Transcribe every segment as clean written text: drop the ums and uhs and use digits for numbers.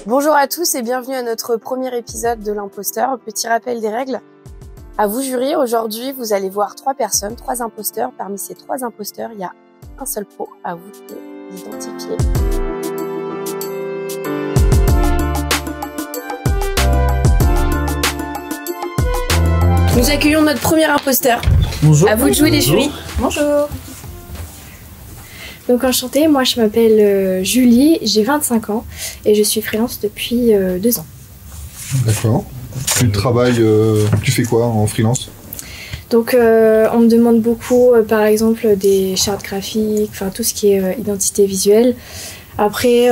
Bonjour à tous et bienvenue à notre premier épisode de l'imposteur. Petit rappel des règles. À vous jury, aujourd'hui vous allez voir 3 personnes, 3 imposteurs. Parmi ces 3 imposteurs, il y a un seul pro, à vous de l'identifier. Nous accueillons notre premier imposteur. Bonjour. À vous de jouer les jurys. Bonjour. Donc enchantée, moi je m'appelle Julie, j'ai 25 ans et je suis freelance depuis 2 ans. D'accord. Tu travailles, tu fais quoi en freelance? Donc on me demande beaucoup par exemple des chartes graphiques, enfin tout ce qui est identité visuelle. Après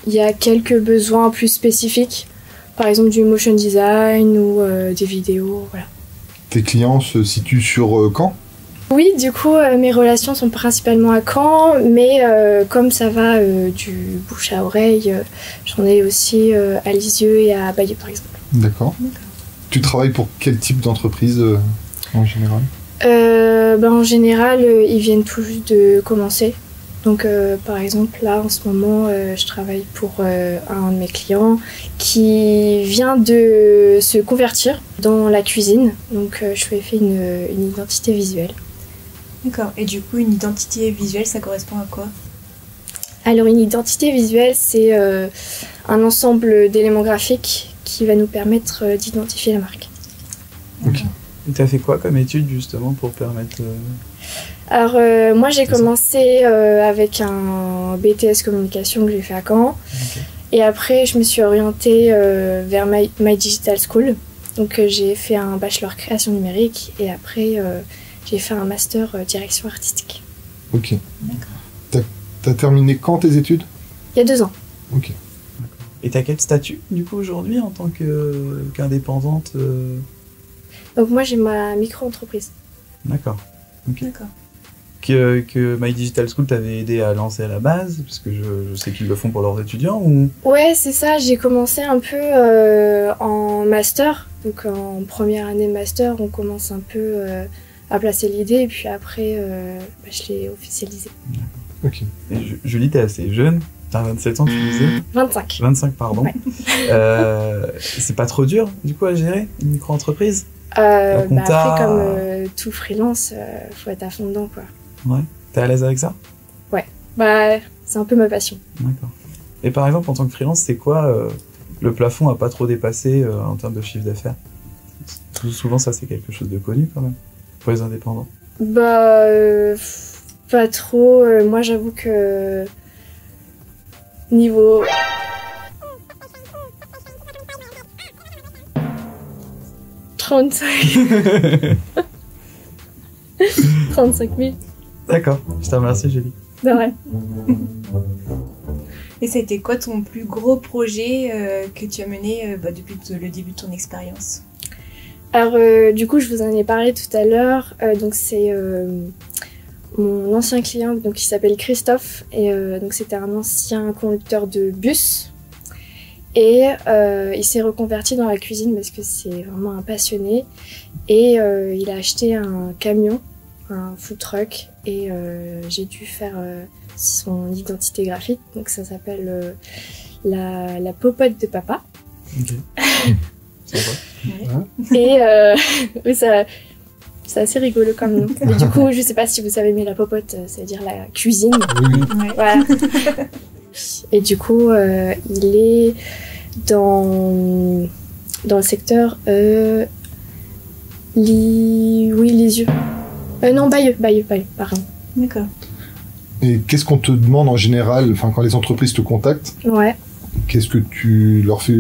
il y a quelques besoins plus spécifiques, par exemple du motion design ou des vidéos, voilà. Tes clients se situent sur Caen? Oui, du coup, mes relations sont principalement à Caen, mais comme ça va du bouche à oreille, j'en ai aussi à Lisieux et à Bayeux, par exemple. D'accord. Tu travailles pour quel type d'entreprise en général? En général, ils viennent tout juste de commencer. Donc, par exemple, là, en ce moment, je travaille pour un de mes clients qui vient de se convertir dans la cuisine. Donc, je lui ai fait une identité visuelle. D'accord. Et du coup, une identité visuelle, ça correspond à quoi? Alors, une identité visuelle, c'est un ensemble d'éléments graphiques qui va nous permettre d'identifier la marque. Ok. Et t'as fait quoi comme étude justement pour permettre... Alors, moi, j'ai commencé avec un BTS communication que j'ai fait à Caen. Okay. Et après, je me suis orientée vers My Digital School. Donc, j'ai fait un bachelor création numérique et après... j'ai fait un master direction artistique. Ok. D'accord. T'as terminé quand tes études? Il y a 2 ans. Ok. Et t'as quel statut du coup aujourd'hui en tant qu'indépendante Donc moi j'ai ma micro-entreprise. D'accord. Ok. D'accord. Que My Digital School t'avait aidé à lancer à la base, parce que je sais qu'ils le font pour leurs étudiants ou... Ouais, c'est ça, j'ai commencé un peu en master. Donc en première année de master, on commence un peu... à placer l'idée et puis après je l'ai officialisé. Ok. Et Julie, t'es assez jeune, t'as 27 ans tu disais? 25. 25 pardon. Ouais. C'est pas trop dur du coup à gérer une micro-entreprise? Après comme tout freelance, faut être à fond dedans quoi. Ouais. T'es à l'aise avec ça? Ouais. Bah c'est un peu ma passion. D'accord. Et par exemple en tant que freelance, c'est quoi le plafond à pas trop dépasser en termes de chiffre d'affaires? Souvent ça c'est quelque chose de connu quand même. Pour les indépendants? Pas trop. Moi, j'avoue que niveau... « 35 000. D'accord, je te remercie Julie. De rien. Et ça a été quoi ton plus gros projet que tu as mené depuis le début de ton expérience? Alors, du coup, je vous en ai parlé tout à l'heure. Donc, c'est mon ancien client donc, qui s'appelle Christophe. Et donc, c'était un ancien conducteur de bus. Et il s'est reconverti dans la cuisine parce que c'est vraiment un passionné. Et il a acheté un camion, un food truck. Et j'ai dû faire son identité graphique. Donc, ça s'appelle la popote de papa. Ok. Sympa. Et oui, c'est assez rigolo comme nom. Et du coup, je sais pas si vous savez, mais la popote, ça veut dire la cuisine. Oui. Ouais. Voilà. Et du coup, il est dans le secteur Lisieux. Non, Bayeux, pardon. D'accord. Et qu'est-ce qu'on te demande en général, enfin quand les entreprises te contactent, Ouais. qu'est-ce que tu leur fais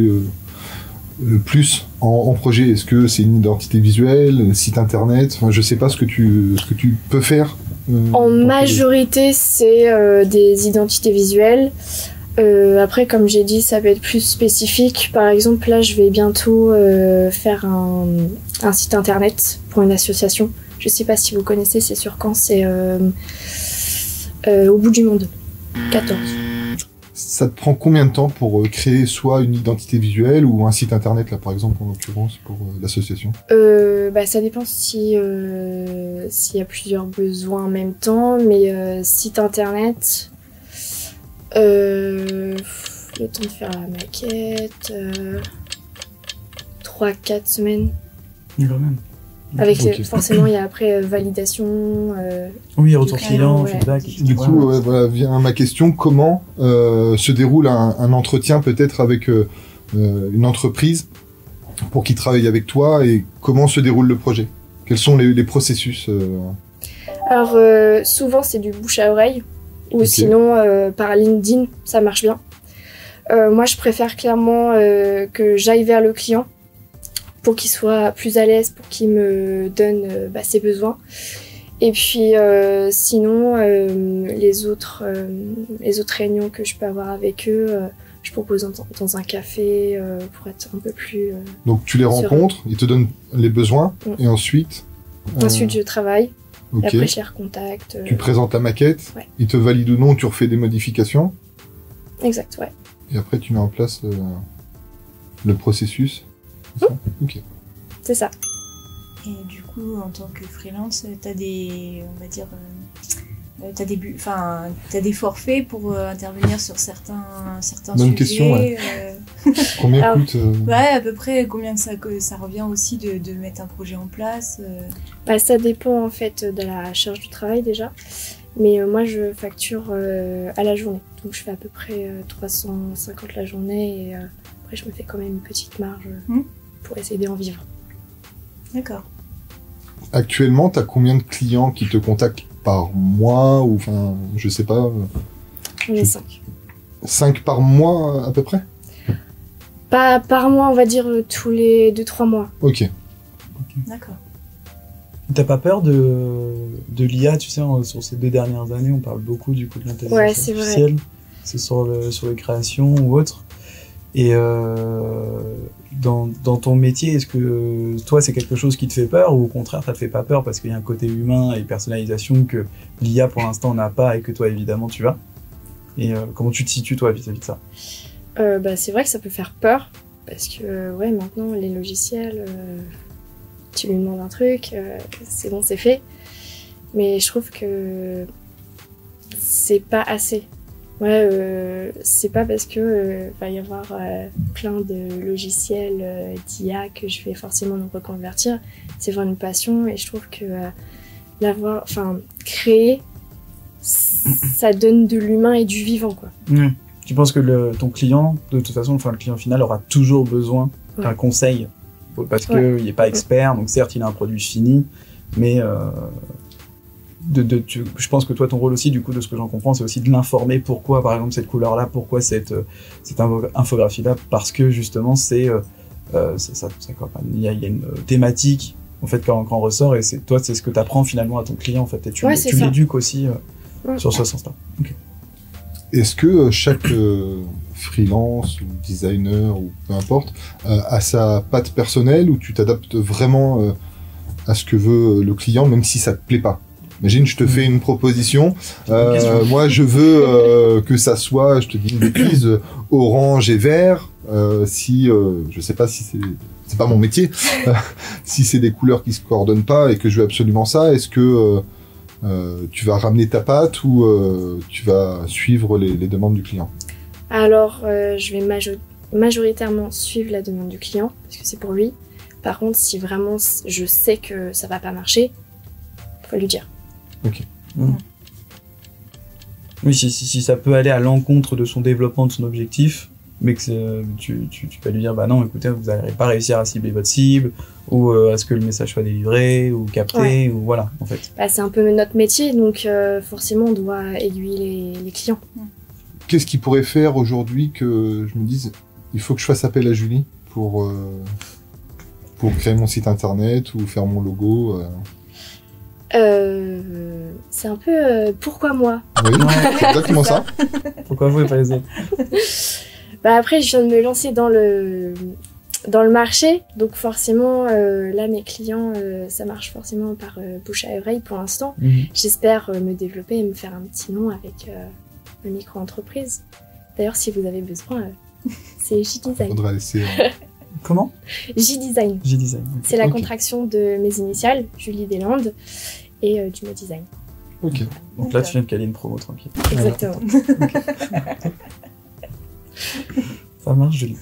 le plus en projet? Est-ce que c'est une identité visuelle, un site internet? Enfin, je sais pas ce que tu peux faire. En majorité, c'est des identités visuelles. Après, comme j'ai dit, ça peut être plus spécifique. Par exemple, là, je vais bientôt faire un site internet pour une association. Je sais pas si vous connaissez, c'est sur Caen, c'est au bout du monde. 14. Ça te prend combien de temps pour créer soit une identité visuelle ou un site internet, là par exemple en l'occurrence pour l'association? Ça dépend s'il y a plusieurs besoins en même temps, mais site internet, le temps de faire la maquette, 3-4 semaines. Quand même. Avec Ok. forcément, il y a après validation. Oui, retour Du client, ouais. feedback, etc. Du coup, voilà, vient ma question, comment se déroule un entretien peut-être avec une entreprise pour qu'ils travaillent avec toi et comment se déroule le projet? Quels sont les processus Alors, souvent, c'est du bouche à oreille. Ou Ok. sinon, par LinkedIn, ça marche bien. Moi, je préfère clairement que j'aille vers le client pour qu'il soit plus à l'aise, pour qu'il me donne ses besoins. Et puis, sinon, les autres réunions que je peux avoir avec eux, je propose dans un café pour être un peu plus... Donc tu les Sur- rencontres, ils te donnent les besoins Mm. et ensuite... Ensuite, je travaille. ok. Et après, je les recontacte. Tu présentes la maquette, Ouais. ils te valident ou non, tu refais des modifications Exact, ouais. et après tu mets en place le processus. C'est ça Ok. C'est ça. Et du coup, en tant que freelance, t'as des, on va dire, t'as des forfaits pour intervenir sur certains Bonne sujets. question, ouais. Combien Alors, coûte Ouais, à peu près combien que ça revient aussi de mettre un projet en place. Ça dépend en fait de la charge du travail déjà. Mais moi, je facture à la journée. Donc, je fais à peu près 350 la journée. Et après, je me fais quand même une petite marge pour essayer d'en vivre. D'accord. Actuellement, tu as combien de clients qui te contactent par mois ou enfin, je sais pas, On est Je- 5. 5 par mois à peu près? Pas par mois, on va dire tous les 2-3 mois. Ok. D'accord. T'as pas peur de l'IA, tu sais, sur ces 2 dernières années, on parle beaucoup du coup de l'intelligence Ouais, c'est vrai. artificielle. C'est sur les créations ou autres. Et dans ton métier, est-ce que toi, c'est quelque chose qui te fait peur ou au contraire, ça te fait pas peur parce qu'il y a un côté humain et personnalisation que l'IA pour l'instant n'a pas et que toi, évidemment, tu as? Et comment tu te situes, toi, vis-à-vis de ça? C'est vrai que ça peut faire peur. Parce que, ouais, maintenant, les logiciels, tu lui demandes un truc, c'est bon, c'est fait. Mais je trouve que c'est pas assez. Ouais, c'est pas parce que va y avoir plein de logiciels d'IA que je vais forcément me reconvertir. C'est vraiment une passion et je trouve que créer, ça donne de l'humain et du vivant, quoi. Tu penses que ton client, de toute façon, le client final aura toujours besoin d'un conseil parce qu'il n'est pas expert, donc certes, il a un produit fini, mais je pense que toi, ton rôle aussi, du coup, de ce que j'en comprends, c'est aussi de l'informer pourquoi, par exemple, cette couleur-là, pourquoi cette infographie-là, parce que justement, il y a une thématique en fait quand on ressort, et c'est ce que tu apprends finalement à ton client, en fait, et tu l'éduques aussi sur ce sens-là. Okay. Est-ce que chaque freelance ou designer ou peu importe a sa patte personnelle ou tu t'adaptes vraiment à ce que veut le client, même si ça te plaît pas? Imagine, je te fais une proposition. Moi, je veux que ça soit, je te dis une bêtise, orange et vert. Je sais pas si c'est pas mon métier. Si c'est des couleurs qui se coordonnent pas et que je veux absolument ça, est-ce que tu vas ramener ta patte ou tu vas suivre les demandes du client? Alors, je vais majoritairement suivre la demande du client parce que c'est pour lui. Par contre, si vraiment je sais que ça va pas marcher, faut lui dire. Ok. Oui, si ça peut aller à l'encontre de son développement, de son objectif, mais que tu peux lui dire, bah non, écoutez, vous n'allez pas réussir à cibler votre cible, ou à ce que le message soit délivré, ou capté, ou voilà, en fait. C'est un peu notre métier, donc forcément, on doit aiguiller les clients. Qu'est-ce qu'il pourrait faire aujourd'hui que je me dise, il faut que je fasse appel à Julie pour créer mon site internet ou faire mon logo C'est un peu pourquoi moi? Oui, c'est exactement ça. Pourquoi vous et pas les autres? Après, je viens de me lancer dans le marché, donc forcément, là, mes clients, ça marche forcément par bouche à oreille pour l'instant. J'espère me développer et me faire un petit nom avec ma micro-entreprise. D'ailleurs, si vous avez besoin, c'est J-Design. Faudra laisser. Comment? J-Design. J-Design. C'est la contraction de mes initiales, Julie Deslandes, et du mot design. Ok. Donc là, tu viens de caler une promo tranquille. Exactement. Ça marche, Julie.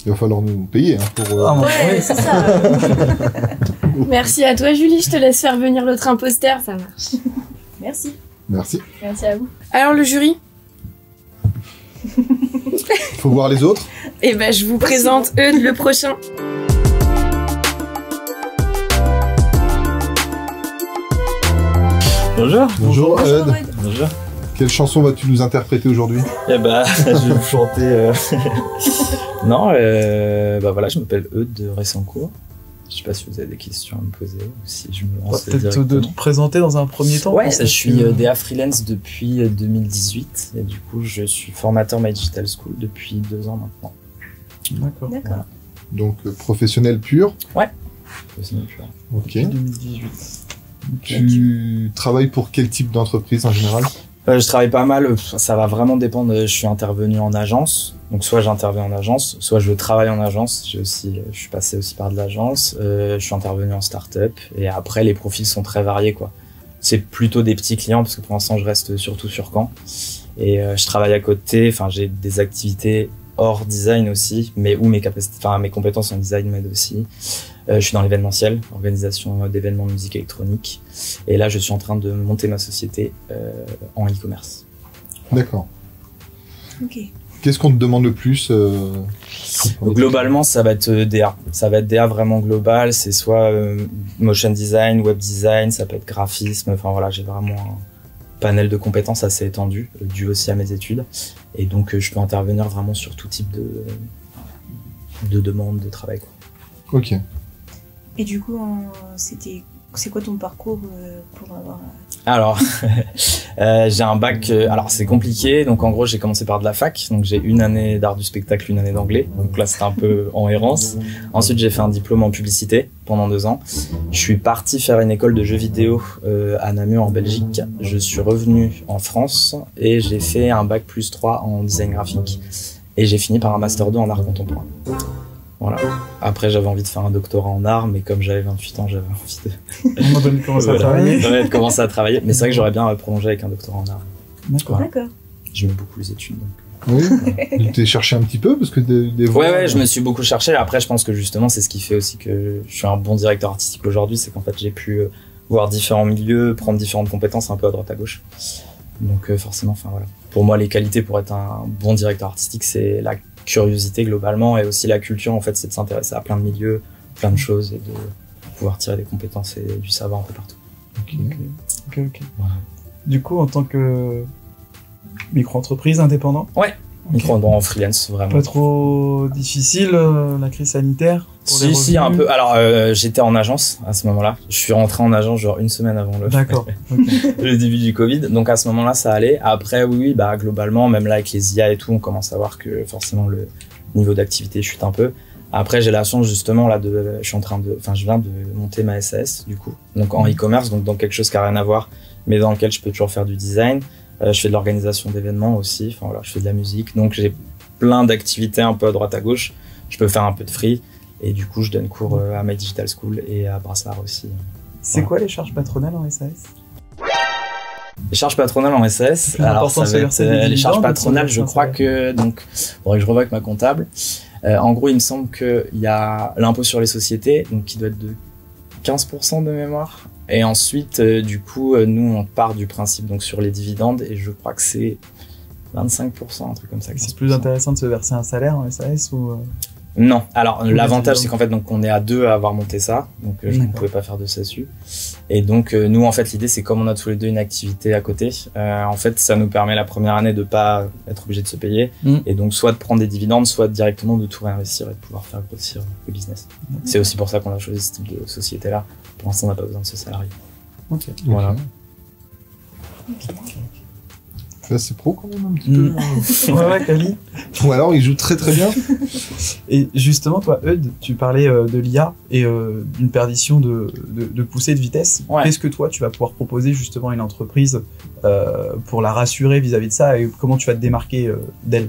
Il va falloir nous payer hein, pour... Ah, bon. Ouais, c'est ça. Merci à toi, Julie. Je te laisse faire venir l'autre imposteur, ça marche. Merci. Merci. Merci à vous. Alors le jury, Faut voir les autres. eh ben je vous présente Eudes le prochain. Bonjour. Bonjour Ed. Bonjour. Quelle chanson vas-tu nous interpréter aujourd'hui? Eh bah, je vais vous chanter. Non, bah voilà, je m'appelle Eudes de Ressancourt. Je sais pas si vous avez des questions à me poser ou si je me lance Peut-être directement. de te présenter dans un premier temps. Ouais, parce je suis que- DA freelance depuis 2018 et du coup, je suis formateur My Digital School depuis 2 ans maintenant. D'accord. D'accord. Donc professionnel pur. C'est mieux, tu vois. Ok. Depuis 2018. Tu travailles pour quel type d'entreprise en général? Je travaille pas mal, ça va vraiment dépendre. Je suis intervenu en agence, donc soit j'interviens en agence, soit je travaille en agence. Je suis passé aussi par de l'agence. Je suis intervenu en start-up et après les profils sont très variés quoi. C'est plutôt des petits clients parce que pour l'instant je reste surtout sur Caen et je travaille à côté. Enfin j'ai des activités hors design aussi, mais où mes capacités, enfin mes compétences en design m'aident aussi. Je suis dans l'événementiel, organisation d'événements de musique électronique. Et là, je suis en train de monter ma société en e-commerce. D'accord. Ok. Qu'est-ce qu'on te demande le plus Globalement, ça va être DA. Ça va être DA vraiment global. C'est soit motion design, web design, ça peut être graphisme. Enfin voilà, j'ai vraiment un panel de compétences assez étendu, dû aussi à mes études. Et donc, je peux intervenir vraiment sur tout type de demande de travail, quoi. Ok. Et du coup, c'est quoi ton parcours pour avoir... Alors, j'ai un bac. Alors, c'est compliqué. Donc, en gros, j'ai commencé par de la fac. Donc, j'ai 1 année d'art du spectacle, 1 année d'anglais. Donc là, c'était un peu en errance. Ensuite, j'ai fait un diplôme en publicité pendant 2 ans. Je suis parti faire une école de jeux vidéo à Namur, en Belgique. Je suis revenu en France et j'ai fait un bac +3 en design graphique. Et j'ai fini par un master 2 en art contemporain. Voilà. Après, j'avais envie de faire un doctorat en art, mais comme j'avais 28 ans, j'avais envie de... À un moment donné, commencer à travailler. Ouais, de commencer à travailler. Mais c'est vrai que j'aurais bien prolongé avec un doctorat en art. D'accord. Voilà. D'accord. J'aime beaucoup les études. Donc. Oui. Tu t'es cherché un petit peu parce que des voix... Ouais, je me suis beaucoup cherché. Après, je pense que justement, c'est ce qui fait aussi que je suis un bon directeur artistique aujourd'hui. C'est qu'en fait, j'ai pu voir différents milieux, prendre différentes compétences un peu à droite à gauche. Donc, forcément, enfin voilà. Pour moi, les qualités pour être un bon directeur artistique, c'est la curiosité globalement et aussi la culture. En fait, c'est de s'intéresser à plein de milieux, plein de choses et de pouvoir tirer des compétences et du savoir un peu partout. Ok. Ok. Voilà. Du coup, en tant que micro-entreprise indépendant, Micro en freelance, vraiment. pas trop difficile la crise sanitaire pour les Si, un revenus peu. Alors, j'étais en agence à ce moment-là. Je suis rentré en agence genre 1 semaine avant D'accord. Ok. le début du Covid. Donc à ce moment-là, ça allait. Après, oui, bah globalement, même là avec les IA et tout, on commence à voir que forcément le niveau d'activité chute un peu. Après, j'ai la chance justement là je viens de monter ma SAS du coup, donc en e-commerce, donc dans quelque chose qui a rien à voir, mais dans lequel je peux toujours faire du design. Je fais de l'organisation d'événements aussi. Enfin voilà, je fais de la musique, donc j'ai plein d'activités un peu à droite à gauche. Je peux faire un peu de free. Et du coup, je donne cours à My Digital School et à Brassard aussi. C'est quoi les charges patronales en SAS? Les charges patronales en SAS, Plus alors important, ça va c'est être, verser des les charges dividendes, patronales, ou je ça, crois ça que, donc, faudrait que je revoie avec ma comptable. En gros, il me semble qu'il y a l'impôt sur les sociétés, donc qui doit être de 15% de mémoire. Et ensuite, du coup, nous, on part du principe donc sur les dividendes et je crois que c'est 25%, un truc comme ça. C'est plus intéressant de se verser un salaire en SAS ou Non. Alors, Ou l'avantage, les c'est qu'en fait, donc, on est à 2 à avoir monté ça. Donc, je ne D'accord. pouvais pas faire de SASU. Et donc, nous, en fait, l'idée, c'est comme on a tous les deux une activité à côté, en fait, ça nous permet la première année de pas être obligé de se payer. Et donc, soit de prendre des dividendes, soit directement de tout réinvestir et de pouvoir faire grossir le business. C'est aussi pour ça qu'on a choisi ce type de société-là. Pour l'instant, on n'a pas besoin de ce salarié. Ok. Voilà. Fait assez pro quand même un petit peu. Ouais, Kali. Ou alors il joue très très bien. Et justement, toi, Eudes, tu parlais de l'IA et d'une perdition de poussée de vitesse. Ouais. Qu'est-ce que toi, tu vas pouvoir proposer justement à une entreprise pour la rassurer vis-à-vis de ça et comment tu vas te démarquer d'elle?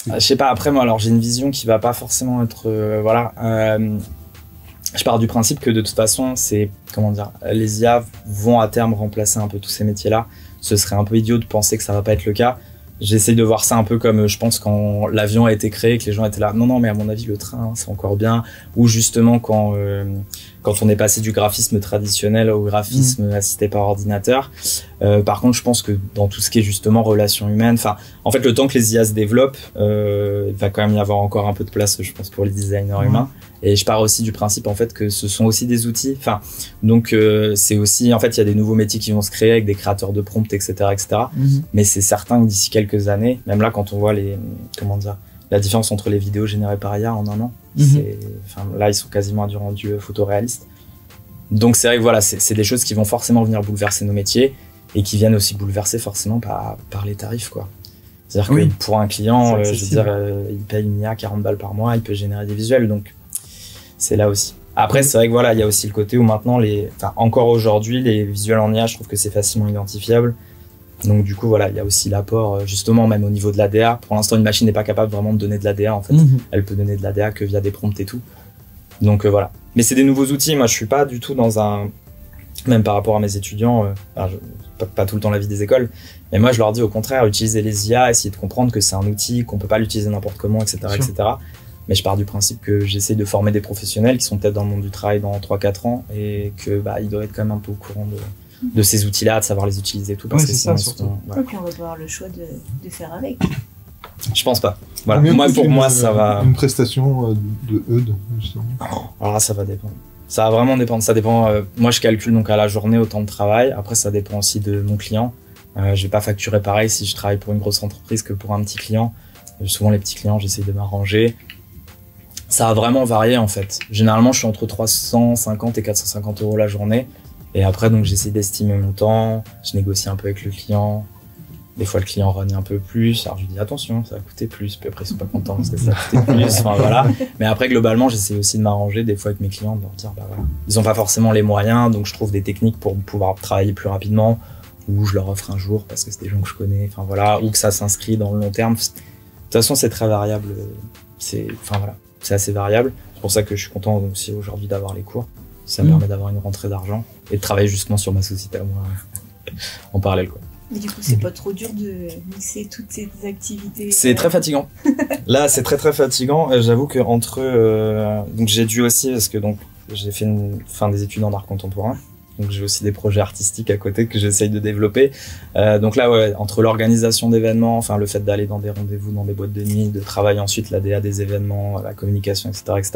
Je sais pas, après moi, alors j'ai une vision qui va pas forcément être... je pars du principe que de toute façon, c'est, comment dire, les IA vont à terme remplacer un peu tous ces métiers-là. Ce serait un peu idiot de penser que ça va pas être le cas. j'essaye de voir ça un peu comme, je pense, quand l'avion a été créé, que les gens étaient là, non, mais à mon avis, le train, c'est encore bien. Ou justement, quand on est passé du graphisme traditionnel au graphisme assisté par ordinateur. Par contre, je pense que dans tout ce qui est justement relations humaines, enfin, en fait, le temps que les IA se développent, il va quand même y avoir encore un peu de place, je pense, pour les designers humains. Et je pars aussi du principe, en fait, que ce sont aussi des outils. Enfin, donc, c'est aussi, en fait, il y a des nouveaux métiers qui vont se créer avec des créateurs de prompts, etc., etc. Mais c'est certain que d'ici quelques années, même là, quand on voit la différence entre les vidéos générées par IA en un an, là, ils sont quasiment à du rendu photoréaliste. Donc, c'est vrai que voilà, c'est des choses qui vont forcément venir bouleverser nos métiers et qui viennent aussi bouleverser forcément par les tarifs, quoi. C'est-à-dire que pour un client, je veux dire, il paye une IA 40 balles par mois, il peut générer des visuels, donc c'est là aussi. Après, c'est vrai que voilà, il y a aussi le côté où maintenant, encore aujourd'hui, les visuels en IA, je trouve que c'est facilement identifiable. Donc du coup, voilà, il y a aussi l'apport, justement, même au niveau de l'ADA. Pour l'instant, une machine n'est pas capable vraiment de donner de l'ADA, en fait. Elle peut donner de l'ADA que via des prompts et tout. Donc voilà. Mais c'est des nouveaux outils. Moi, je suis pas du tout même par rapport à mes étudiants, pas tout le temps la vie des écoles, mais moi, je leur dis au contraire, utiliser les IA, essayer de comprendre que c'est un outil, qu'on peut pas l'utiliser n'importe comment, etc., etc. Mais je pars du principe que j'essaie de former des professionnels qui sont peut-être dans le monde du travail dans 3-4 ans et que ils doivent être quand même un peu au courant de ces outils-là, de savoir les utiliser et tout. Parce que c'est sinon, ça, surtout. Et puis on va avoir le choix de faire avec. Je pense pas. Voilà. Combien Pour coûte moi, ça va. Une prestation de EUD, justement. Alors là, ça va dépendre. Ça va vraiment dépendre. Ça dépend. Moi, je calcule donc à la journée au temps de travail. Après, ça dépend aussi de mon client. Je vais pas facturer pareil si je travaille pour une grosse entreprise que pour un petit client. Souvent, les petits clients, j'essaie de m'arranger. Ça a vraiment varié, en fait. Généralement, je suis entre 350 et 450 euros la journée. Et après, donc, j'essaie d'estimer mon temps. Je négocie un peu avec le client. Des fois, le client rogne un peu plus. Alors, je lui dis, attention, ça va coûter plus. Puis après, ils sont pas contents parce que ça va coûter plus. Enfin, voilà. Mais après, globalement, j'essaie aussi de m'arranger des fois avec mes clients, de leur dire, voilà. Ils ont pas forcément les moyens, donc je trouve des techniques pour pouvoir travailler plus rapidement, ou je leur offre un jour parce que c'est des gens que je connais. Enfin, voilà. Ou que ça s'inscrit dans le long terme. De toute façon, c'est très variable. C'est assez variable. C'est pour ça que je suis content aussi aujourd'hui d'avoir les cours. Ça me permet d'avoir une rentrée d'argent et de travailler justement sur ma société à moi en parallèle, quoi. Mais du coup, c'est pas trop dur de mixer toutes ces activités. C'est très fatigant. Là, c'est très très fatigant. J'avoue que donc j'ai dû aussi, parce que donc j'ai fait une fin des études en art contemporain. Donc j'ai aussi des projets artistiques à côté que j'essaye de développer. Donc là, entre l'organisation d'événements, enfin le fait d'aller dans des rendez-vous, dans des boîtes de nuit, de travailler ensuite l'ADA des événements, la communication, etc.,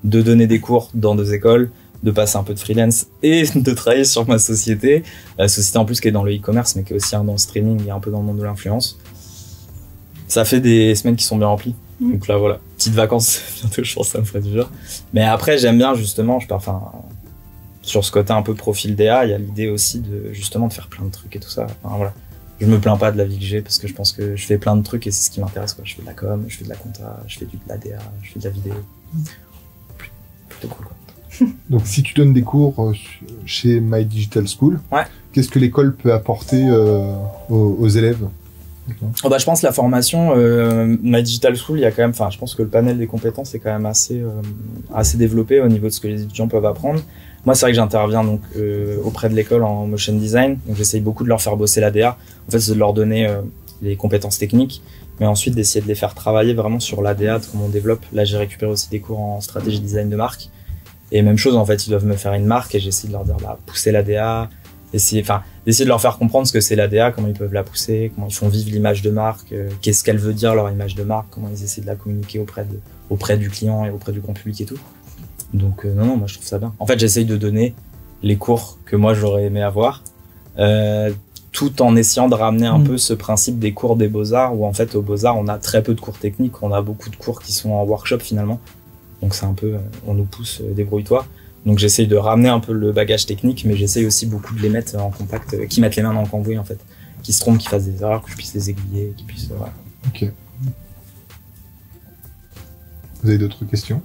de donner des cours dans des écoles, de passer un peu de freelance et de travailler sur ma société. La société en plus qui est dans le e-commerce, mais qui est aussi dans le streaming et un peu dans le monde de l'influence. Ça fait des semaines qui sont bien remplies. Donc là, voilà. Petites vacances, bientôt, je pense que ça me ferait du dur. Mais après, j'aime bien justement, sur ce côté un peu profil DA, il y a l'idée aussi de faire plein de trucs et tout ça. Enfin, voilà. Je me plains pas de la vie que j'ai parce que je pense que je fais plein de trucs et c'est ce qui m'intéresse, quoi. Je fais de la com, je fais de la compta, je fais de la DA, je fais de la vidéo. Plutôt cool, quoi. Donc, si tu donnes des cours chez My Digital School, qu'est-ce que l'école peut apporter aux élèves? Je pense que la formation, My Digital School, il y a quand même, je pense que le panel des compétences est quand même assez développé au niveau de ce que les étudiants peuvent apprendre. Moi, c'est vrai que j'interviens donc auprès de l'école en motion design, donc j'essaye beaucoup de leur faire bosser l'ADA. En fait, c'est de leur donner les compétences techniques, mais ensuite d'essayer de les faire travailler vraiment sur l'ADA, de comment on développe. Là, j'ai récupéré aussi des cours en stratégie design de marque. Et même chose, en fait, ils doivent me faire une marque et j'essaie de leur dire, pousser l'ADA, d'essayer de leur faire comprendre ce que c'est l'ADA, comment ils peuvent la pousser, comment ils font vivre l'image de marque, qu'est-ce qu'elle veut dire leur image de marque, comment ils essaient de la communiquer auprès du client et auprès du grand public et tout. Donc non, moi je trouve ça bien. En fait, j'essaye de donner les cours que moi j'aurais aimé avoir, tout en essayant de ramener un peu ce principe des cours des Beaux-Arts, où en fait aux Beaux-Arts on a très peu de cours techniques, on a beaucoup de cours qui sont en workshop finalement. Donc c'est un peu, on nous pousse, débrouille-toi. Donc j'essaye de ramener un peu le bagage technique, mais j'essaye aussi beaucoup de les mettre en contact, qui mettent les mains dans le cambouis en fait, qui se trompent, qui fassent des erreurs, que je puisse les aiguiller, qu'ils puissent. Voilà. Ok. Vous avez d'autres questions?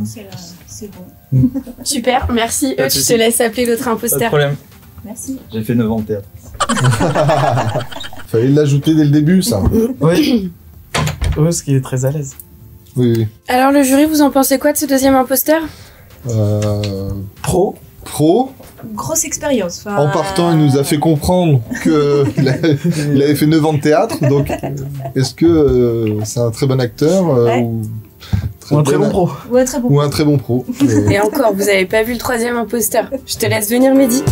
C'est bon. Super, merci. Pas de Je souci. te laisse appeler l'autre Pas de imposteur. problème. Merci. J'ai fait 9 ans de théâtre. Fallait l'ajouter dès le début, ça. Oui. Ce qui est très à l'aise. Oui. Alors le jury, vous en pensez quoi de ce deuxième imposteur? Pro. grosse expérience. Enfin, En partant, il nous a fait comprendre qu'il avait fait 9 ans de théâtre, donc est-ce que c'est un très bon acteur Ouais. ou Ou un très bon pro. Ouais, très bon. ou un très bon pro Et encore, vous avez pas vu le troisième imposteur. Je te laisse venir, Mehdi.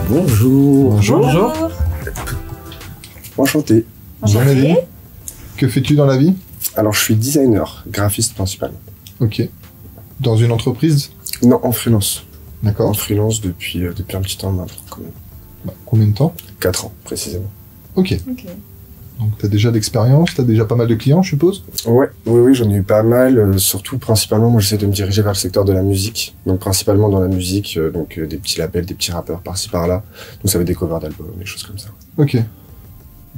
Bonjour. Bonjour. Enchanté. Jean-Mehdi, que fais-tu dans la vie? Alors, je suis designer, graphiste principalement. Ok. Dans une entreprise? Non, en freelance. En D'accord. freelance depuis un petit temps maintenant, quand même. Combien de temps? 4 ans, précisément. Ok. Ok. Donc t'as déjà d'expérience, t'as déjà pas mal de clients, je suppose? Ouais, oui, j'en ai eu pas mal. Surtout, principalement, moi, j'essaie de me diriger vers le secteur de la musique. Donc, principalement dans la musique, des petits labels, des petits rappeurs par-ci par-là. Donc, ça va être des covers d'albums, des choses comme ça. Ok.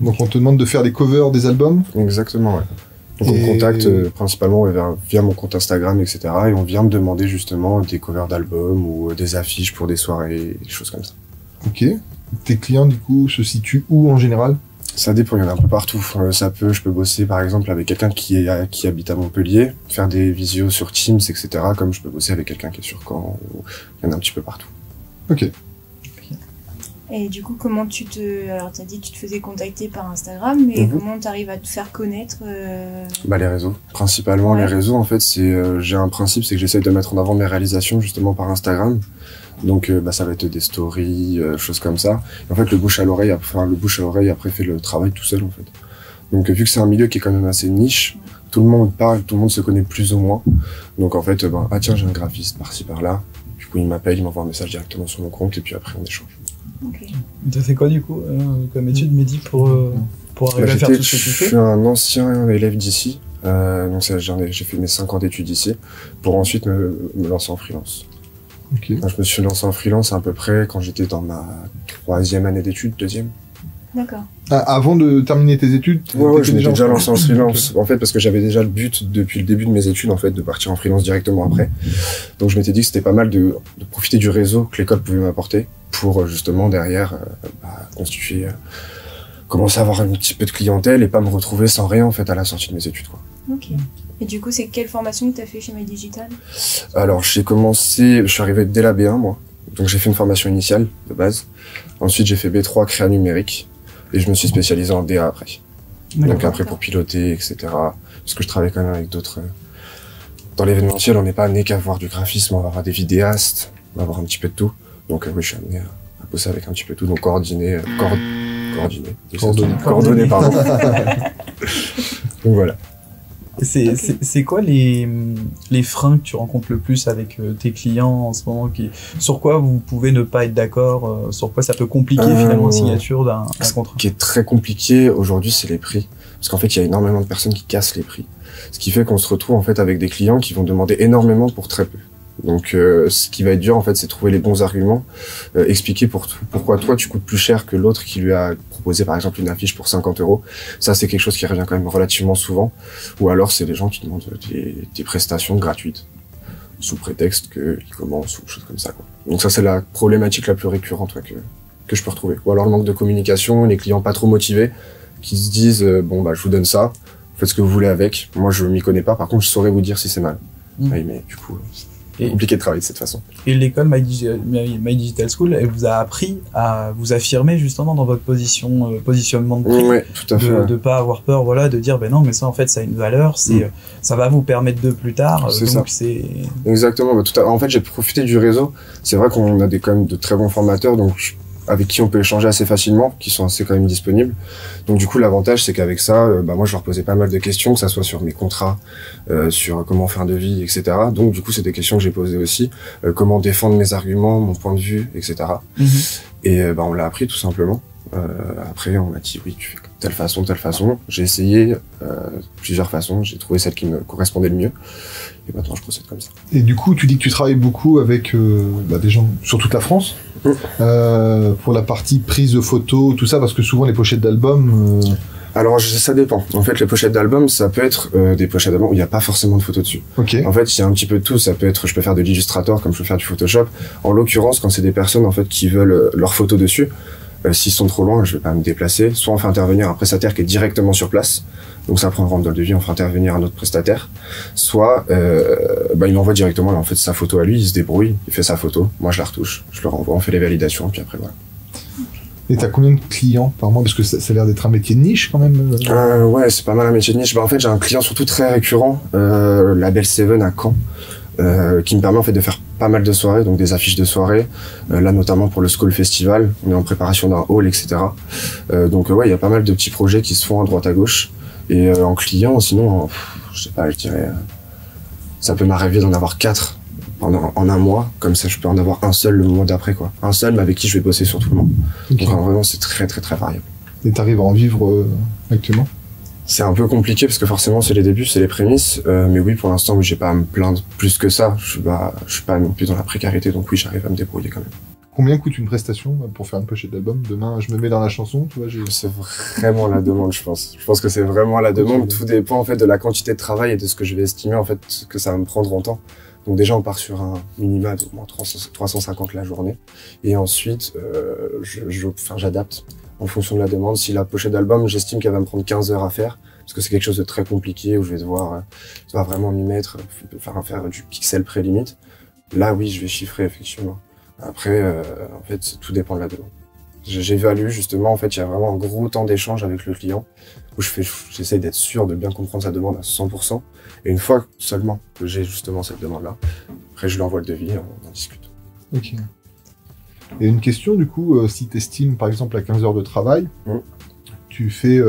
Donc on te demande de faire des covers des albums? Exactement, ouais. Donc, on me contacte principalement via mon compte Instagram, etc. Et on vient me demander justement des covers d'albums ou des affiches pour des soirées, des choses comme ça. Ok. Tes clients, du coup, se situent où en général? Ça dépend, il y en a un peu partout. Je peux bosser par exemple avec quelqu'un qui habite à Montpellier, faire des visios sur Teams, etc. Comme je peux bosser avec quelqu'un qui est sur Caen. Il y en a un petit peu partout. Ok. Et du coup, comment alors t'as dit que tu te faisais contacter par Instagram, mais comment t'arrives à te faire connaître Les réseaux. Principalement Ouais. les réseaux, en fait, j'ai un principe, c'est que j'essaie de mettre en avant mes réalisations justement par Instagram. Donc ça va être des stories, choses comme ça. Et en fait, le bouche à l'oreille après fait le travail tout seul en fait. Donc vu que c'est un milieu qui est quand même assez niche, tout le monde parle, tout le monde se connaît plus ou moins. Donc en fait, ah tiens, j'ai un graphiste par-ci par-là. Du coup, il m'appelle, il m'envoie un message directement sur mon compte et puis après on échange. Ok. Tu as fait quoi du coup comme étude, Mehdi, pour arriver à faire tout ce que tu Je fais? suis un ancien élève d'ici. Donc j'ai fait mes 5 ans d'études ici pour ensuite me lancer en freelance. Ok. Je me suis lancé en freelance à peu près quand j'étais dans ma 3e année d'études, 2e. D'accord. Ah, avant de terminer tes études? Ouais, je m'étais déjà en lancé en freelance. En fait, parce que j'avais déjà le but depuis le début de mes études, en fait, de partir en freelance directement après. Donc je m'étais dit que c'était pas mal de profiter du réseau que l'école pouvait m'apporter pour justement derrière constituer, commencer à avoir un petit peu de clientèle et pas me retrouver sans rien en fait à la sortie de mes études, quoi. Ok. Et du coup, c'est quelle formation que t'as fait chez My Digital? Alors je suis arrivé dès la B1 moi. Donc j'ai fait une formation initiale de base. Ensuite j'ai fait B3 créa numérique et je me suis spécialisé en DA après. Donc après pour piloter, etc. Parce que je travaille quand même avec d'autres. Dans l'événementiel, on n'est pas né qu'à voir du graphisme, on va avoir des vidéastes, on va avoir un petit peu de tout. Donc oui, je suis amené à bosser avec un petit peu de tout, donc coordonner. Coordonner, pardon. Donc voilà. C'est quoi les freins que tu rencontres le plus avec tes clients en ce moment sur quoi vous pouvez ne pas être d'accord, sur quoi ça peut compliquer finalement la signature d'un contrat? Ce qui est très compliqué aujourd'hui, c'est les prix. Parce qu'en fait, il y a énormément de personnes qui cassent les prix. Ce qui fait qu'on se retrouve en fait avec des clients qui vont demander énormément pour très peu. Donc ce qui va être dur en fait, c'est trouver les bons arguments, expliquer pourquoi toi tu coûtes plus cher que l'autre qui lui a proposé par exemple une affiche pour 50 €. Ça c'est quelque chose qui revient quand même relativement souvent. Ou alors c'est des gens qui demandent des prestations gratuites sous prétexte qu'ils commencent ou choses comme ça, quoi. Donc ça c'est la problématique la plus récurrente que je peux retrouver. Ou alors le manque de communication, les clients pas trop motivés qui se disent je vous donne ça, faites ce que vous voulez avec. Moi je m'y connais pas, par contre je saurais vous dire si c'est mal. Oui, mais du coup c'est compliqué de travailler de cette façon. Et l'école My Digital School, elle vous a appris à vous affirmer justement dans votre positionnement de prix. Ouais, tout à fait. De pas avoir peur, de dire non mais ça en fait ça a une valeur, ça va vous permettre de plus tard. C'est exactement. En fait j'ai profité du réseau. C'est vrai qu'on a quand même de très bons formateurs, donc avec qui on peut échanger assez facilement, qui sont assez quand même disponibles. Donc du coup l'avantage c'est qu'avec ça, moi je leur posais pas mal de questions, que ça soit sur mes contrats, sur comment faire un devis, etc. Donc du coup c'est des questions que j'ai posées aussi, comment défendre mes arguments, mon point de vue, etc. Et on l'a appris tout simplement. Après on m'a dit oui tu fais telle façon. J'ai essayé plusieurs façons, j'ai trouvé celle qui me correspondait le mieux. Et maintenant je procède comme ça. Et du coup tu dis que tu travailles beaucoup avec des gens sur toute la France pour la partie prise de photos, tout ça, parce que souvent les pochettes d'albums... Alors ça dépend. En fait les pochettes d'albums ça peut être des pochettes d'albums où il n'y a pas forcément de photos dessus. Okay. En fait il y a un petit peu de tout, ça peut être, je peux faire de l'Illustrator comme je peux faire du Photoshop. En l'occurrence quand c'est des personnes en fait qui veulent leurs photos dessus, S'ils sont trop loin, je vais pas me déplacer. Soit on fait intervenir un prestataire qui est directement sur place, donc ça prend le rang de devis, on fait intervenir un autre prestataire. Soit il m'envoie directement, là, en fait, sa photo à lui, il se débrouille, il fait sa photo, moi je la retouche, je le renvoie, on fait les validations, puis après voilà. Et t'as combien de clients par mois? Parce que ça a l'air d'être un métier de niche quand même. Ouais, c'est pas mal un métier de niche. En fait, j'ai un client surtout très récurrent, la Belle Seven à Caen, qui me permet en fait de faire pas mal de soirées, donc des affiches de soirées. Là, notamment pour le Skull Festival, on est en préparation d'un hall, etc. Donc ouais, il y a pas mal de petits projets qui se font à droite à gauche. Et en client, sinon, je sais pas, je dirais, ça peut m'arriver d'en avoir 4 en un mois, comme ça je peux en avoir un seul le mois d'après, quoi. Un seul, mais avec qui je vais bosser sur tout le mois. Okay. Donc vraiment, c'est très très très variable. Et t'arrives à en vivre actuellement? C'est un peu compliqué parce que forcément c'est les débuts, c'est les prémices, mais oui, pour l'instant, oui, j'ai pas à me plaindre plus que ça. Je suis pas non plus dans la précarité, donc oui, j'arrive à me débrouiller quand même. Combien coûte une prestation pour faire une pochette d'album? Demain, je me mets dans la chanson, tu vois. C'est vraiment la demande, je pense. Je pense que c'est vraiment la demande. Tout dépend en fait de la quantité de travail et de ce que je vais estimer en fait que ça va me prendre en temps. Donc déjà, on part sur un minima d'au moins 350 la journée. Et ensuite, j'adapte en fonction de la demande. Si la pochette d'album, j'estime qu'elle va me prendre 15 heures à faire, parce que c'est quelque chose de très compliqué, où je vais devoir vraiment m'y mettre, faire du pixel pré-limite. Là, oui, je vais chiffrer, effectivement. Après, en fait, tout dépend de la demande. J'évalue, justement, en fait, il y a vraiment un gros temps d'échange avec le client, où j'essaie d'être sûr de bien comprendre sa demande à 100%. Et une fois seulement que j'ai justement cette demande-là, après, je lui envoie le devis, on en discute. Ok. Et une question, du coup, si tu estimes, par exemple, à 15 heures de travail, tu fais,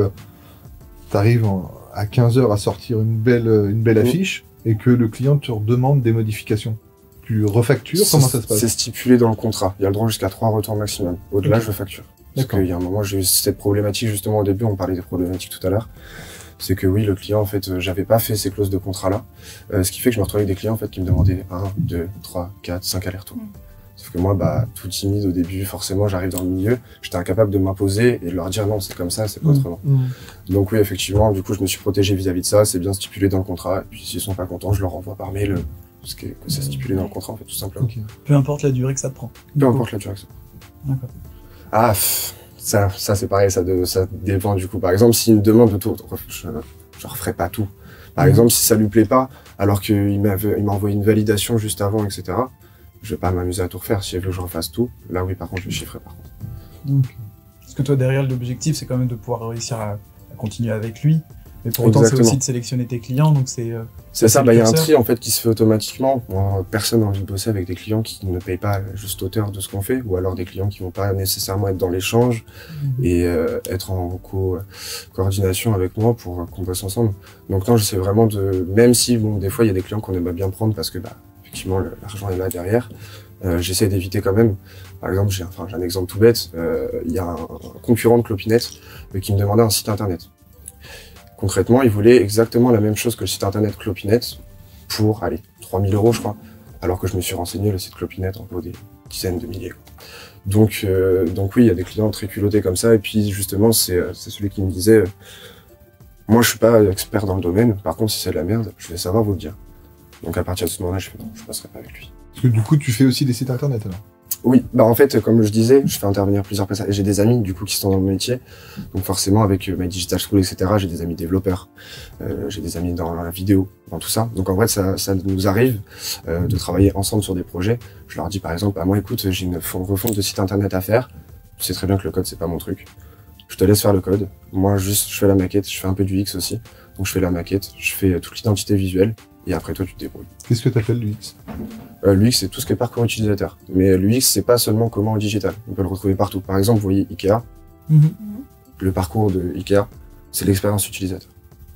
t'arrives à 15 heures à sortir une belle affiche, et que le client te demande des modifications. Tu refactures? Comment ça se passe? C'est stipulé dans le contrat. Il y a le droit jusqu'à 3 retours maximum. Au-delà, je facture. Parce qu'il y a un moment, j'ai eu cette problématique, justement, au début, on parlait des problématiques tout à l'heure. C'est que oui, le client, en fait, j'avais pas fait ces clauses de contrat-là. Ce qui fait que je me retrouvais avec des clients, en fait, qui me demandaient 1, 2, 3, 4, 5 allers-retours. Sauf que moi, tout timide au début, forcément, j'arrive dans le milieu, j'étais incapable de m'imposer et de leur dire non, c'est comme ça, c'est pas autrement. Donc oui, effectivement, du coup, je me suis protégé vis-à-vis de ça, c'est bien stipulé dans le contrat. Et puis s'ils sont pas contents, je leur envoie par mail ce que c'est stipulé dans le contrat, en fait, tout simplement. Okay. Peu importe la durée que ça te prend. Peu importe la durée que ça prend. D'accord. Ah, ça c'est pareil, ça dépend du coup. Par exemple, s'il me demande tout, je referai pas tout. Par exemple, si ça lui plaît pas, alors qu'il m'a envoyé une validation juste avant, etc., je vais pas m'amuser à tout refaire. Si elle veut que je refasse tout, là oui, par contre, je vais chiffrer par contre. Donc, parce que toi, derrière, l'objectif, c'est quand même de pouvoir réussir à continuer avec lui. Mais pour autant, c'est aussi de sélectionner tes clients, donc c'est ça, il y a un tri en fait qui se fait automatiquement. Personne n'a envie de bosser avec des clients qui ne payent pas juste hauteur de ce qu'on fait, ou alors des clients qui vont pas nécessairement être dans l'échange et être en coordination avec moi pour qu'on bosse ensemble. Donc non, j'essaie vraiment même si des fois il y a des clients qu'on aimerait bien prendre parce que effectivement l'argent est là derrière, j'essaie d'éviter quand même. Par exemple, j'ai un exemple tout bête, il y a un concurrent de Clopinette qui me demandait un site internet. Concrètement, il voulait exactement la même chose que le site internet Clopinette pour, 3000 €, je crois. Alors que je me suis renseigné, le site Clopinette en vaut des dizaines de milliers. Donc oui, il y a des clients très culottés comme ça. Et puis, justement, c'est celui qui me disait, moi, je suis pas expert dans le domaine. Par contre, si c'est de la merde, je vais savoir vous le dire. Donc, à partir de ce moment-là, je fais non, je passerai pas avec lui. Parce que du coup, tu fais aussi des sites internet, alors? Oui, en fait, comme je disais, je fais intervenir plusieurs personnes. Et j'ai des amis, du coup, qui sont dans le métier. Donc forcément, avec My Digital School, etc., j'ai des amis développeurs. J'ai des amis dans la vidéo, dans tout ça. Donc en vrai, ça nous arrive de travailler ensemble sur des projets. Je leur dis, par exemple, moi, écoute, j'ai une refonte de site internet à faire. Tu sais très bien que le code, c'est pas mon truc. Je te laisse faire le code. Moi, juste, je fais la maquette. Je fais un peu du X aussi. Donc je fais la maquette. Je fais toute l'identité visuelle. Et après, toi, tu te débrouilles. Qu'est-ce que tu appelles l'UX? L'UX, c'est tout ce qui est parcours utilisateur. Mais l'UX, c'est pas seulement comment au digital. On peut le retrouver partout. Par exemple, vous voyez Ikea. Le parcours de Ikea, c'est l'expérience utilisateur.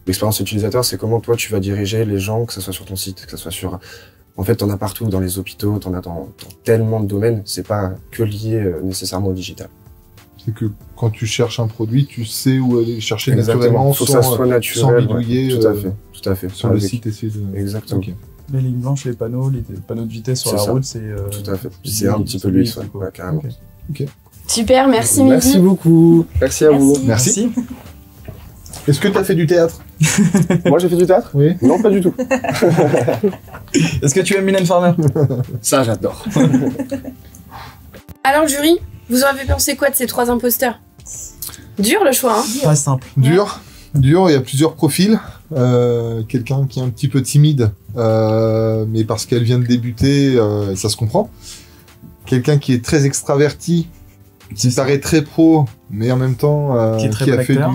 L'expérience utilisateur, c'est comment toi, tu vas diriger les gens, que ce soit sur ton site, que ce soit sur... En fait, t'en as partout, dans les hôpitaux, t'en as dans tellement de domaines. C'est pas que lié nécessairement au digital. C'est que quand tu cherches un produit, tu sais où aller chercher naturellement, faut que ça soit naturel, sans bidouiller. Tout à fait. Sur le site, essayer de... Exactement. Okay. Les lignes blanches, les panneaux de vitesse sur la route, c'est... Tout à fait. C'est un petit peu l'UX, ouais, carrément. Okay. Super, merci Mehdi. Merci beaucoup. Merci à vous. Merci. Est-ce que tu as fait du théâtre? Moi, j'ai fait du théâtre? Oui. Non, pas du tout. Est-ce que tu aimes Mylène Farmer? Ça, j'adore. Alors jury, Vous en avez pensé quoi de ces 3 imposteurs? Dur le choix, hein? Pas simple. Dur, il y a plusieurs profils. Quelqu'un qui est un petit peu timide, mais parce qu'elle vient de débuter, ça se comprend. Quelqu'un qui est très extraverti, qui paraît très pro, mais en même temps Qui est très qui a fait acteur.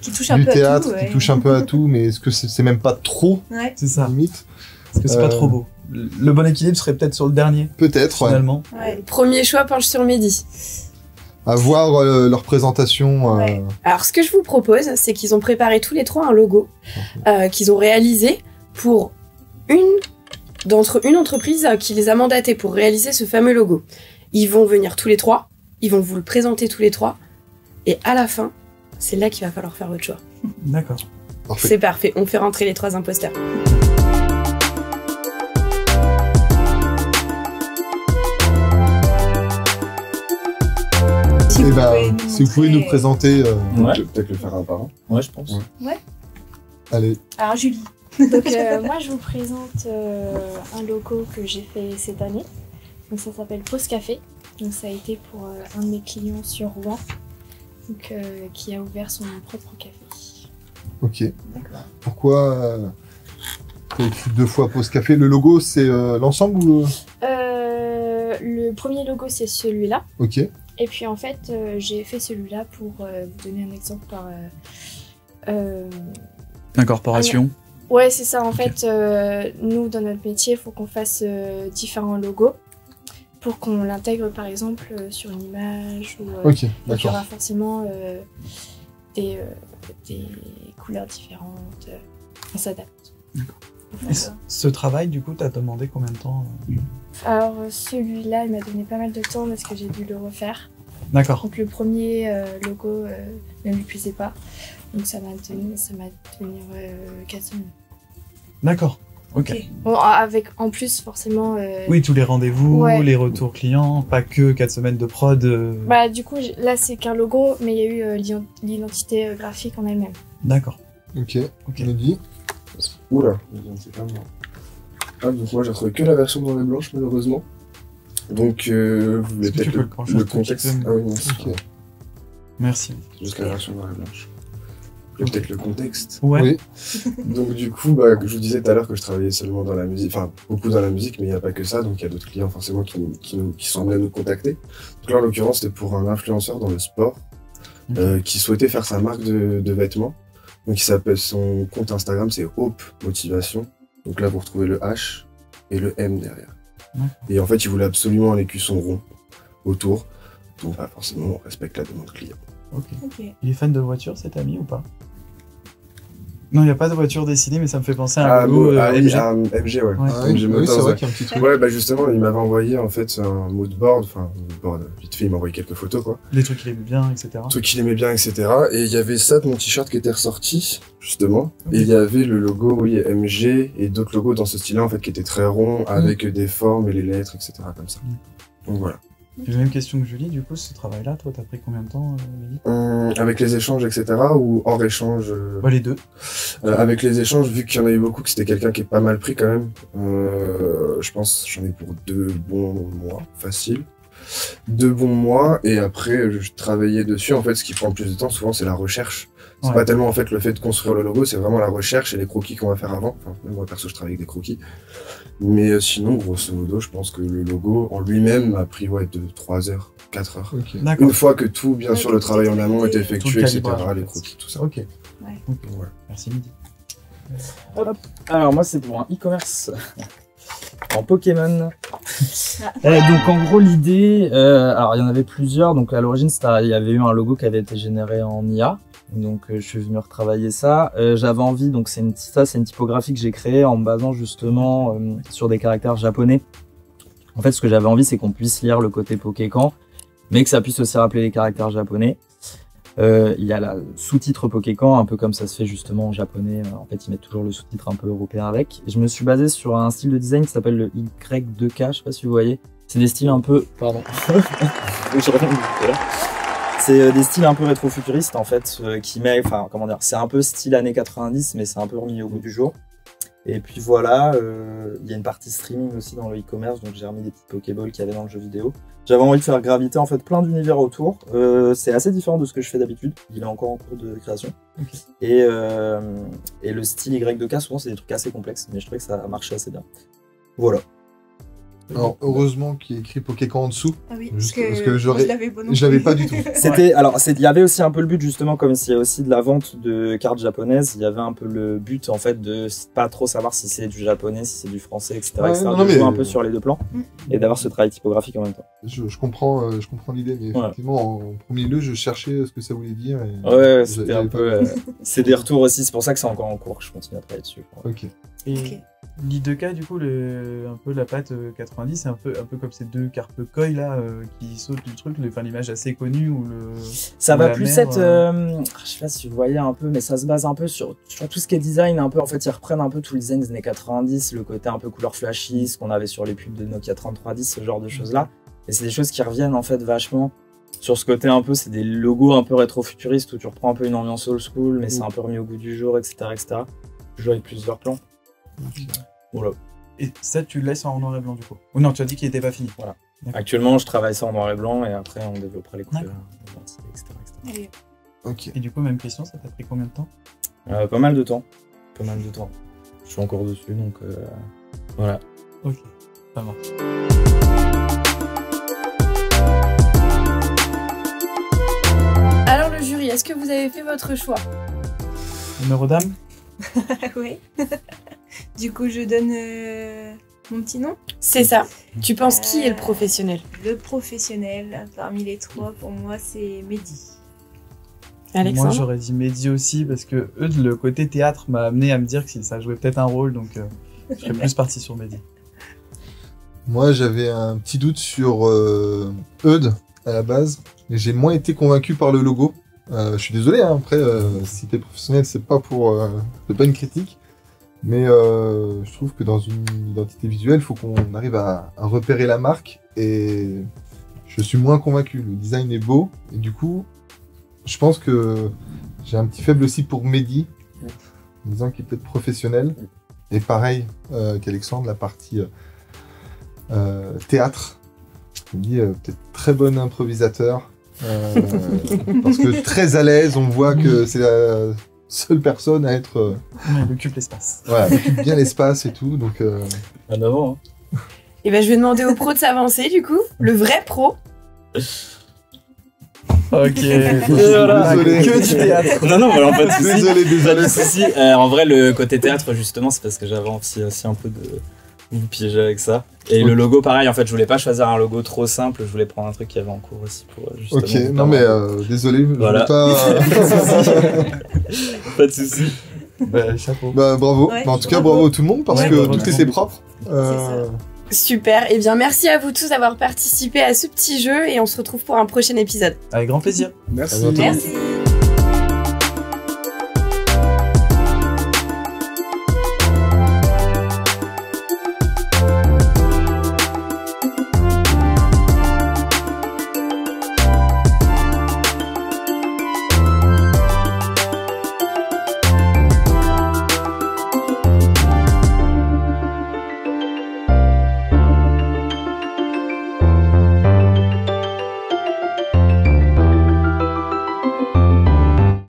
Qui touche un du peu théâtre, à tout. qui touche un peu à tout, mais est-ce que c'est même pas trop, Ouais. C'est ça. limite? Parce que c'est pas trop beau. Le bon équilibre serait peut-être sur le dernier, Peut-être, ouais. finalement. Ouais. Premier choix penche sur Mehdi. À voir leur présentation. Ouais. Alors, ce que je vous propose, c'est qu'ils ont préparé tous les 3 un logo qu'ils ont réalisé pour une entreprise qui les a mandatés pour réaliser ce fameux logo. Ils vont venir tous les 3, ils vont vous le présenter tous les 3, et à la fin, c'est là qu'il va falloir faire votre choix. D'accord. Parfait. C'est parfait, on fait rentrer les 3 imposteurs. Si vous pouvez nous présenter. Ouais. Peut-être le faire un par un. Ouais, je pense. Ouais. Allez. Alors Julie. Donc moi je vous présente un logo que j'ai fait cette année. Donc ça s'appelle Pause Café. Donc ça a été pour un de mes clients sur Rouen, donc, qui a ouvert son propre café. Ok. Pourquoi t'as écrit 2 fois Pause Café? Le logo, c'est l'ensemble ou Le premier logo c'est celui-là. Ok. Et puis en fait j'ai fait celui-là pour vous donner un exemple par... Incorporation. Ouais, c'est ça. En Ok. fait, nous, dans notre métier, il faut qu'on fasse différents logos pour qu'on l'intègre, par exemple, sur une image. Ou, Ok, donc, il y d'accord. aura forcément des couleurs différentes. On s'adapte. D'accord. Voilà. Et ce travail, du coup, t'as demandé combien de temps? Alors, celui-là, il m'a donné pas mal de temps parce que j'ai dû le refaire. D'accord. Donc, le premier logo ne lui plaisait pas. Donc, ça m'a tenu 4 semaines. D'accord. Ok. Bon, avec en plus forcément. Oui, tous les rendez-vous, Ouais. les retours clients, pas que 4 semaines de prod. Bah du coup là c'est qu'un logo, mais il y a eu l'identité graphique en elle-même. D'accord. Ok. Ok. Mehdi. Oula, c'est pas moi. Ah, donc moi j'ai retrouvé que la version noire et blanche malheureusement. Donc vous voulez Est-ce que tu peut-être peux le pencher un le tout petit contexte. peu Ah oui, non, c'est Ok. Merci. jusqu'à la version noire et blanche. Vous voulez peut-être le contexte. Ouais. Oui. Donc du coup, je vous disais tout à l'heure que je travaillais seulement dans la musique, enfin beaucoup dans la musique, mais il n'y a pas que ça, donc il y a d'autres clients forcément qui sont amenés à nous contacter. Donc là en l'occurrence c'était pour un influenceur dans le sport qui souhaitait faire sa marque de vêtements. Donc il s'appelle, son compte Instagram c'est Hope Motivation. Donc là vous retrouvez le H et le M derrière. Ouais. Et en fait il voulait absolument un écusson rond autour. Donc forcément on respecte la demande client. Ok. Ok. Il est fan de voiture, cet ami, ou pas? Non, il n'y a pas de voiture dessinée, mais ça me fait penser à un logo MG. MG, ouais. Ouais. Ah oui, MG oui, Motors, c'est vrai ouais. qu'il y a un petit truc. Ouais, justement, il m'avait envoyé en fait un moodboard, vite fait, il m'a envoyé quelques photos, quoi. Des trucs qu'il aime bien, etc. Un truc qu'il aimait bien, etc. Et il y avait ça de mon t-shirt qui était ressorti, justement. Ok. Et il y avait le logo, oui, MG, et d'autres logos dans ce style-là, en fait, qui étaient très ronds, avec des formes et les lettres, etc. comme ça. Donc voilà. J'ai la même question que Julie, du coup, ce travail-là, toi, t'as pris combien de temps, Mehdi? Avec les échanges, etc. ou hors échange Bah, les deux. Avec les échanges, vu qu'il y en a eu beaucoup, que c'était quelqu'un qui est pas mal pris quand même, je pense j'en ai pour 2 bons mois, facile. 2 bons mois, et après je travaillais dessus. En fait, ce qui prend le plus de temps, souvent, c'est la recherche. C'est Ouais. pas tellement en fait le fait de construire le logo, c'est vraiment la recherche et les croquis qu'on va faire avant. Enfin, même moi perso, je travaille avec des croquis. Mais sinon, grosso modo, je pense que le logo en lui-même a pris 3 heures, 4 heures. Ok. D'accord. Une fois que tout, bien Ouais, sûr, que le tout travail est en amont est validé. effectué, Tout le etc., calibrage, en les fait. croquis, tout ça. Ok. Donc, voilà. Merci, Mehdi. Alors moi c'est pour un e-commerce en Pokémon. Donc en gros l'idée, alors il y en avait plusieurs. Donc à l'origine il y avait eu un logo qui avait été généré en IA. Donc je suis venu retravailler ça. J'avais envie, donc c'est une typographie que j'ai créée en me basant justement sur des caractères japonais. En fait ce que j'avais envie c'est qu'on puisse lire le côté Pokécan, mais que ça puisse aussi rappeler les caractères japonais. Il y a la sous-titre Pokécan, un peu comme ça se fait justement en japonais. En fait, ils mettent toujours le sous-titre un peu européen avec. Et je me suis basé sur un style de design qui s'appelle le Y2K, je sais pas si vous voyez. C'est des styles un peu... Pardon. C'est des styles un peu rétro-futuristes en fait, qui met... Enfin, comment dire, c'est un peu style années 90, mais c'est un peu remis au goût du jour. Et puis voilà, il y a une partie streaming aussi dans le e-commerce, donc j'ai remis des petites Pokéballs qu'il y avait dans le jeu vidéo. J'avais envie de faire graviter en fait plein d'univers autour. C'est assez différent de ce que je fais d'habitude. Il est encore en cours de création. Okay. Et le style Y2K, souvent c'est des trucs assez complexes, mais je trouvais que ça a marché assez bien. Voilà. Alors, heureusement qu'il y a écrit Pokécan en dessous. Ah oui, Juste parce que moi, je l'avais pas du tout. Il y avait aussi un peu le but, justement, comme s'il y a aussi de la vente de cartes japonaises, il y avait un peu le but, en fait, de pas trop savoir si c'est du japonais, si c'est du français, etc. Ouais, etc. non, de mais... jouer un peu sur les deux plans et d'avoir ce travail typographique en même temps. Je comprends l'idée, mais effectivement, en premier lieu, je cherchais ce que ça voulait dire. Et ouais, c'était un peu... c'est des retours aussi, c'est pour ça que c'est encore en cours, je continue à travailler dessus. Ok. Et l'I2K, du coup, un peu la patte 90, c'est un peu comme ces deux carpes koi là qui sautent du truc, l'image assez connue où ça va plus être, je sais pas si vous voyez un peu, mais ça se base un peu sur tout ce qui est design, un peu en fait ils reprennent un peu tout le design des années 90, le côté un peu couleur flashy, ce qu'on avait sur les pubs de Nokia 3310, ce genre de choses là, et c'est des choses qui reviennent en fait vachement sur ce côté un peu, c'est des logos un peu rétro-futuristes où tu reprends un peu une ambiance old school, mais c'est un peu remis au goût du jour, etc., etc. Je joue avec plusieurs plans. Voilà. Et ça, tu le laisses en noir et blanc du coup? Ou non, tu as dit qu'il n'était pas fini. Voilà. Actuellement, je travaille ça en noir et blanc et après, on développera les couleurs, etc. Ok. Et du coup, même question, ça t'a pris combien de temps? Pas mal de temps. Je suis encore dessus, donc voilà. Ok, ça marche. Alors le jury, est-ce que vous avez fait votre choix? Numéro d'âme? Oui. Du coup, je donne mon petit nom. C'est ça. Tu penses qui est le professionnel? Le professionnel, parmi les trois, pour moi, c'est Mehdi. Alexandre? Moi, j'aurais dit Mehdi aussi, parce que le côté théâtre m'a amené à me dire que ça jouait peut-être un rôle, donc je serais plus parti sur Mehdi. Moi, j'avais un petit doute sur Eudes, à la base, mais j'ai moins été convaincu par le logo. Je suis désolé, hein, après, si t'es professionnel, c'est pas une critique, mais je trouve que dans une identité visuelle, il faut qu'on arrive à repérer la marque, et je suis moins convaincu. Le design est beau, et du coup, je pense que j'ai un petit faible aussi pour Mehdi, en disant qu'il peut être professionnel, et pareil qu'Alexandre, la partie théâtre, je me dis peut-être très bon improvisateur, parce que très à l'aise, on voit que c'est la seule personne à être... Il occupe l'espace. Voilà, il occupe bien l'espace et tout, donc... En avant, hein. Et ben je vais demander au pro de s'avancer du coup, le vrai pro. Ok, voilà. Désolé. Que du théâtre. Non, voilà, pas de soucis. Désolé. Pas de soucis. En vrai, le côté théâtre, justement, c'est parce que j'avais envie aussi un peu de vous piéger avec ça. Et le logo, pareil, en fait, je voulais pas choisir un logo trop simple, je voulais prendre un truc qui avait en cours aussi pour justement... Ok, non mais désolé, voilà. Je veux pas... Pas de soucis. Bah, chapeau. Bah, bravo. Ouais, bah, en tout cas, bravo à tout le monde, parce que bravo. tout était propre. Super, et bien merci à vous tous d'avoir participé à ce petit jeu et on se retrouve pour un prochain épisode. Avec grand plaisir. Merci. Merci.